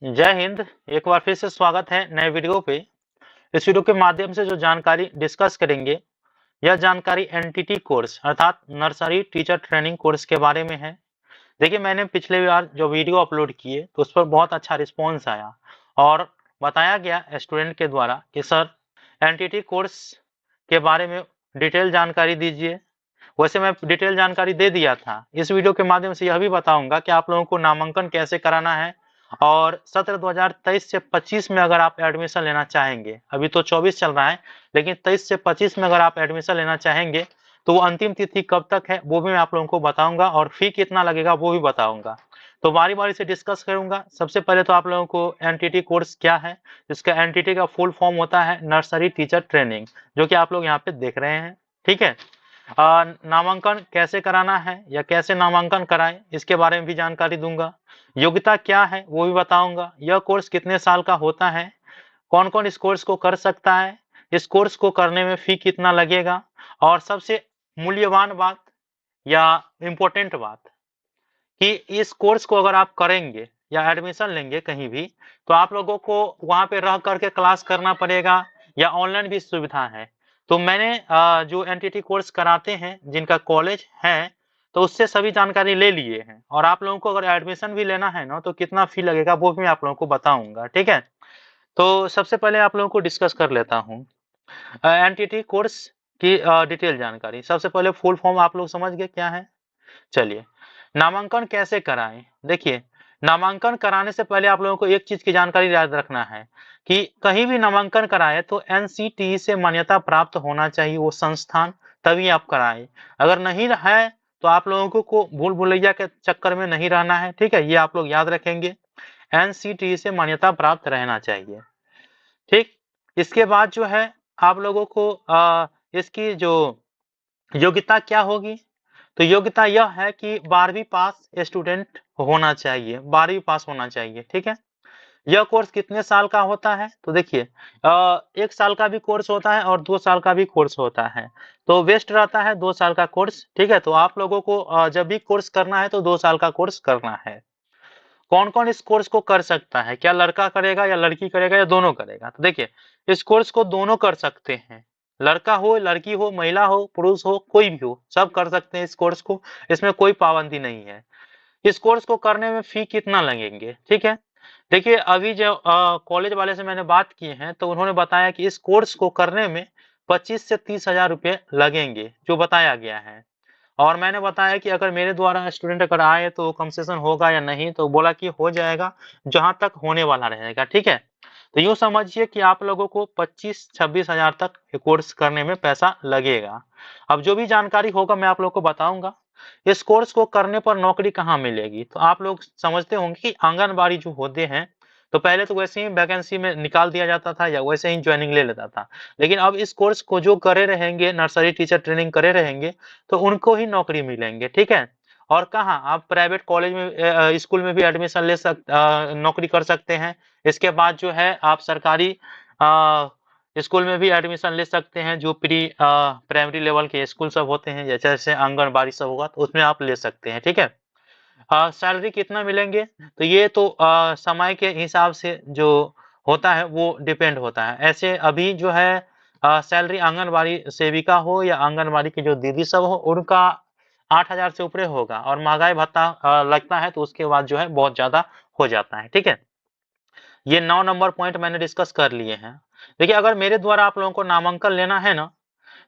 जय हिंद। एक बार फिर से स्वागत है नए वीडियो पे। इस वीडियो के माध्यम से जो जानकारी डिस्कस करेंगे, यह जानकारी एनटीटी कोर्स अर्थात नर्सरी टीचर ट्रेनिंग कोर्स के बारे में है। देखिए, मैंने पिछले बार जो वीडियो अपलोड किए तो उस पर बहुत अच्छा रिस्पॉन्स आया और बताया गया स्टूडेंट के द्वारा कि सर एनटीटी कोर्स के बारे में डिटेल जानकारी दीजिए। वैसे मैं डिटेल जानकारी दे दिया था। इस वीडियो के माध्यम से यह भी बताऊंगा कि आप लोगों को नामांकन कैसे कराना है और सत्र 2023 से 25 में अगर आप एडमिशन लेना चाहेंगे, अभी तो 24 चल रहा है, लेकिन 23 से 25 में अगर आप एडमिशन लेना चाहेंगे तो वो अंतिम तिथि कब तक है वो भी मैं आप लोगों को बताऊंगा और फी कितना लगेगा वो भी बताऊंगा। तो बारी बारी से डिस्कस करूंगा। सबसे पहले तो आप लोगों को एनटीटी कोर्स क्या है, जिसका एनटीटी का फुल फॉर्म होता है नर्सरी टीचर ट्रेनिंग, जो कि आप लोग यहाँ पे देख रहे हैं। ठीक है। नामांकन कैसे कराना है या कैसे नामांकन कराएं, इसके बारे में भी जानकारी दूंगा। योग्यता क्या है वो भी बताऊंगा। यह कोर्स कितने साल का होता है, कौन कौन इस कोर्स को कर सकता है, इस कोर्स को करने में फी कितना लगेगा, और सबसे मूल्यवान बात या इम्पोर्टेंट बात कि इस कोर्स को अगर आप करेंगे या एडमिशन लेंगे कहीं भी, तो आप लोगों को वहां पे रह करके क्लास करना पड़ेगा या ऑनलाइन भी सुविधा है। तो मैंने जो एनटीटी कोर्स कराते हैं जिनका कॉलेज है, तो उससे सभी जानकारी ले लिए हैं। और आप लोगों को अगर एडमिशन भी लेना है ना, तो कितना फी लगेगा वो भी मैं आप लोगों को बताऊंगा। ठीक है। तो सबसे पहले आप लोगों को डिस्कस कर लेता हूँ एनटीटी कोर्स की डिटेल जानकारी। सबसे पहले फुल फॉर्म आप लोग समझ गए क्या है। चलिए, नामांकन कैसे कराएं। देखिए, नामांकन कराने से पहले आप लोगों को एक चीज की जानकारी याद रखना है कि कहीं भी नामांकन कराए तो एनसीटी से मान्यता प्राप्त होना चाहिए वो संस्थान, तभी आप कराएं। अगर नहीं है तो आप लोगों को भूल भुलैया के चक्कर में नहीं रहना है। ठीक है, ये आप लोग याद रखेंगे। एनसीटी से मान्यता प्राप्त रहना चाहिए। ठीक। इसके बाद जो है आप लोगों को इसकी जो योग्यता क्या होगी, तो योग्यता यह है कि 12वीं पास स्टूडेंट होना चाहिए, 12वीं पास होना चाहिए। ठीक है। यह कोर्स कितने साल का होता है, तो देखिए 1 साल का भी कोर्स होता है और 2 साल का भी कोर्स होता है। तो बेस्ट रहता है 2 साल का कोर्स। ठीक है। तो आप लोगों को जब भी कोर्स करना है तो 2 साल का कोर्स करना है। कौन कौन इस कोर्स को कर सकता है, क्या लड़का करेगा या लड़की करेगा या दोनों करेगा, तो देखिए इस कोर्स को दोनों कर सकते हैं। लड़का हो, लड़की हो, महिला हो, पुरुष हो, कोई भी हो, सब कर सकते हैं इस कोर्स को। इसमें कोई पाबंदी नहीं है। इस कोर्स को करने में फी कितना लगेंगे, ठीक है। देखिए, अभी जो कॉलेज वाले से मैंने बात की है तो उन्होंने बताया कि इस कोर्स को करने में 25 से 30 हजार रुपये लगेंगे, जो बताया गया है। और मैंने बताया कि अगर मेरे द्वारा स्टूडेंट अगर आए तो कंसेशन होगा या नहीं, तो बोला कि हो जाएगा, जहां तक होने वाला रहेगा। ठीक है। तो यूं समझिए कि आप लोगों को 25-26 हजार तक कोर्स करने में पैसा लगेगा। अब जो भी जानकारी होगा मैं आप लोग को बताऊंगा। इस कोर्स को करने पर नौकरी कहाँ मिलेगी, तो आप लोग समझते होंगे कि आंगनबाड़ी जो होते हैं, तो पहले तो वैसे ही वैकेंसी में निकाल दिया जाता था या वैसे ही ज्वाइनिंग ले लेता था। लेकिन अब इस कोर्स को जो करे रहेंगे, नर्सरी टीचर ट्रेनिंग करे रहेंगे, तो उनको ही नौकरी मिलेंगे। ठीक है। और कहाँ आप प्राइवेट कॉलेज में स्कूल में भी एडमिशन नौकरी कर सकते हैं। इसके बाद जो है आप सरकारी स्कूल में भी एडमिशन ले सकते हैं, जो प्री प्राइमरी लेवल के स्कूल सब होते हैं, जैसे जैसे आंगनबाड़ी सब होगा तो उसमें आप ले सकते हैं। ठीक है। सैलरी कितना मिलेंगे, तो ये तो समय के हिसाब से जो होता है वो डिपेंड होता है। ऐसे अभी जो है सैलरी आंगनबाड़ी सेविका हो या आंगनबाड़ी की जो दीदी सब हो, उनका 8 हजार से ऊपर होगा। और महंगाई भत्ता लगता है तो उसके बाद जो है बहुत ज्यादा हो जाता है। ठीक है। ये 9 नंबर पॉइंट मैंने डिस्कस कर लिए हैं। देखिए, अगर मेरे द्वारा आप लोगों को नामांकन लेना है ना,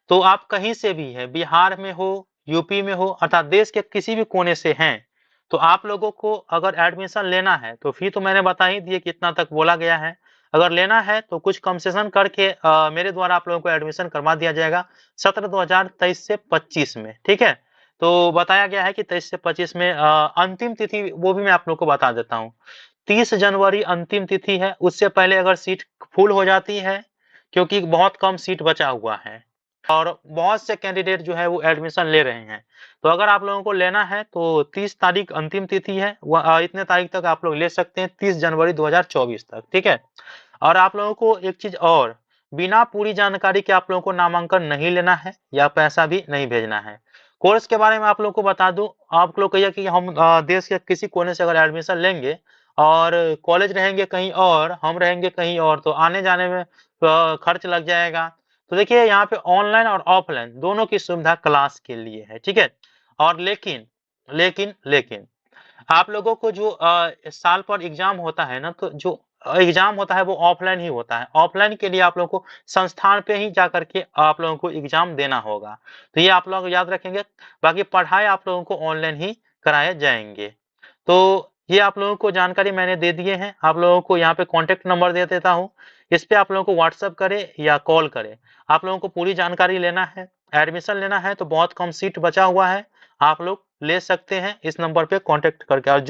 तो आप कहीं से भी है, बिहार में हो, यूपी में हो, अर्थात देश के किसी भी कोने से हैं, तो आप लोगों को अगर एडमिशन लेना है तो फी तो मैंने बता ही दिए कितना तक बोला गया है। अगर लेना है तो कुछ कंसेशन करके मेरे द्वारा आप लोगों को एडमिशन करवा दिया जाएगा सत्र 2023 से 25 में। ठीक है। तो बताया गया है कि 23 से 25 में अंतिम तिथि वो भी मैं आप लोगों को बता देता हूँ। 30 जनवरी अंतिम तिथि है। उससे पहले अगर सीट फुल हो जाती है, क्योंकि बहुत कम सीट बचा हुआ है और बहुत से कैंडिडेट जो है वो एडमिशन ले रहे हैं, तो अगर आप लोगों को लेना है तो 30 तारीख अंतिम तिथि है। इतने तारीख तक आप लोग ले सकते हैं, 30 जनवरी 2024 तक। ठीक है। और आप लोगों को एक चीज और, बिना पूरी जानकारी के आप लोगों को नामांकन नहीं लेना है या पैसा भी नहीं भेजना है। कोर्स के बारे में आप लोगों को बता दूं, आप लोग कहिए कि हम देश के किसी कोने से अगर एडमिशन लेंगे और कॉलेज रहेंगे कहीं और, हम रहेंगे कहीं और, तो आने जाने में खर्च लग जाएगा। तो देखिए यहाँ पे ऑनलाइन और ऑफलाइन दोनों की सुविधा क्लास के लिए है, ठीक है। और लेकिन लेकिन लेकिन आप लोगों को जो साल पर एग्जाम होता है ना, तो जो एग्जाम होता है वो ऑफलाइन ही होता है। ऑफलाइन के लिए आप लोगों को संस्थान पे ही जा करके आप लोगों को एग्जाम देना होगा, तो ये आप लोग याद रखेंगे। बाकी पढ़ाई आप लोगों को ऑनलाइन ही कराए जाएंगे। तो ये आप लोगों को जानकारी मैंने दे दिए हैं। आप लोगों को यहाँ पे कॉन्टेक्ट नंबर दे देता हूँ, इस पे आप लोगों को व्हाट्सएप करे या कॉल करे, आप लोगों को पूरी जानकारी लेना है। एडमिशन लेना है तो बहुत कम सीट बचा हुआ है, आप लोग ले सकते हैं इस नंबर पे कॉन्टेक्ट करके। और जो